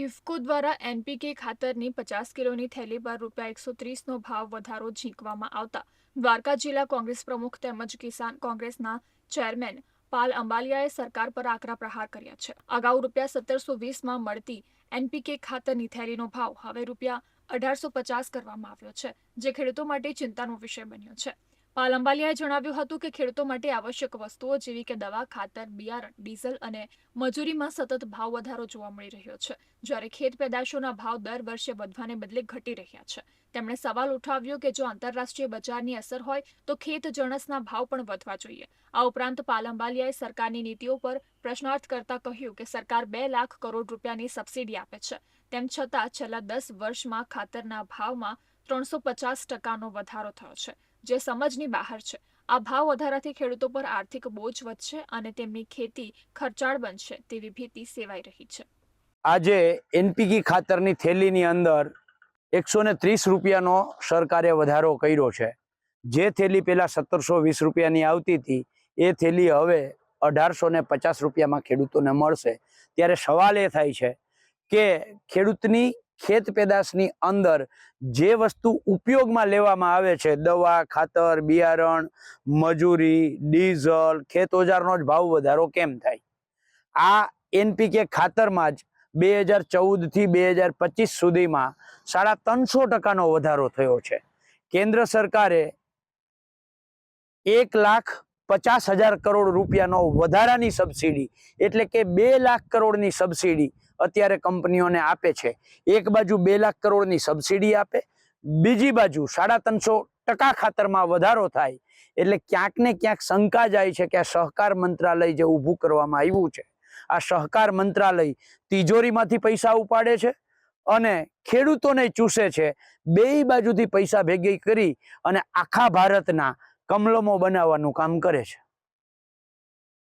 ઇફકો દ્વારા એનપીકે ખાતરની 50 કિલોની થેલી પર રૂપિયા 130નો ભાવ વધારો ઝીંકવામાં આવતા દ્વારકા જિલ્લા કોંગ્રેસ પ્રમુખ તેમજ કિસાન કોંગ્રેસના ચેરમેન પાલ અંબાલિયાએ સરકાર પર આકરા પ્રહાર કર્યા છે। અગાઉ રૂપિયા 1720માં મળતી એનપીકે ખાતરની થેલીનો ભાવ હવે રૂપિયા 1850 કરવામાં આવ્યો છે, જે ખેડૂતો માટે ચિંતાનો વિષય બન્યો છે। પાલ અંબાલિયાએ જણાવ્યું હતું કે ખેડૂતો માટે આવશ્યક વસ્તુઓ જેવી કે દવા, ખાતર, બિયારણ, ડીઝલ અને મજૂરીમાં સતત ભાવ વધારો જોવા મળી રહ્યો છે, જ્યારે ખેત પેદાશોના ભાવ દર વર્ષે વધવાને બદલે ઘટી રહ્યા છે। તેમણે સવાલ ઉઠાવ્યો કે જો આંતરરાષ્ટ્રીય બજારની અસર હોય તો ખેત જણસના ભાવ પણ વધવા જોઈએ। આ ઉપરાંત પાલ અંબાલિયાએ સરકારની નીતિઓ પર પ્રશ્નાર્થ કરતા કહ્યું કે સરકાર 2 લાખ કરોડ રૂપિયાની સબસિડી આપે છે, તેમ છતાં છેલ્લા 10 વર્ષમાં ખાતરના ભાવમાં 350%નો વધારો થયો છે, જે સમજની બહાર છે। આ ભાવ વધારાથી ખેડૂતો પર આર્થિક બોજ વધશે અને તેમની ખેતી ખર્ચાળ બનશે તેવી ભીતિ સેવાઈ રહી છે। આજે એનપીકે ખાતરની થેલીની અંદર 130 રૂપિયાનો સરકારે વધારો કર્યો છે। જે થેલી પહેલા 1720 રૂપિયાની આવતી હતી એ થેલી હવે 1850 રૂપિયામાં ખેડૂતોને મળશે। ત્યારે સવાલ એ થાય છે કે ખેડૂતની ખેત પેદાશની અંદર જે વસ્તુ ઉપયોગમાં લેવામાં આવે છે, દવા, ખાતર, બિયારણ, મજૂરી, ડીઝલ, ખેત ઓજારનો જ ભાવ વધારો કેમ થાય? આ એનપીકે ખાતરમાં જ 2014 થી 2025 સુધીમાં 350% વધારો થયો છે। કેન્દ્ર સરકારે 1,50,000 કરોડ રૂપિયાનો વધારાની સબસિડી એટલે કે 2 લાખ કરોડની સબસિડી અત્યારે કંપનીઓને આપે છે। એક બાજુ 2 લાખ કરોડની સબસિડી આપે, બીજી બાજુ 350% ખાતરમાં વધારો થાય એટલે ક્યાંક ને ક્યાંક શંકા જાય છે કે આ સહકાર મંત્રાલય જે ઊભું કરવામાં આવ્યું છે, આ સહકાર મંત્રાલય તિજોરીમાંથી પૈસા ઉપાડે છે અને ખેડૂતોને ચૂસે છે। બેય બાજુથી પૈસા ભેગી કરી અને આખા ભારતના કમલમો બનાવવાનું કામ કરે છે।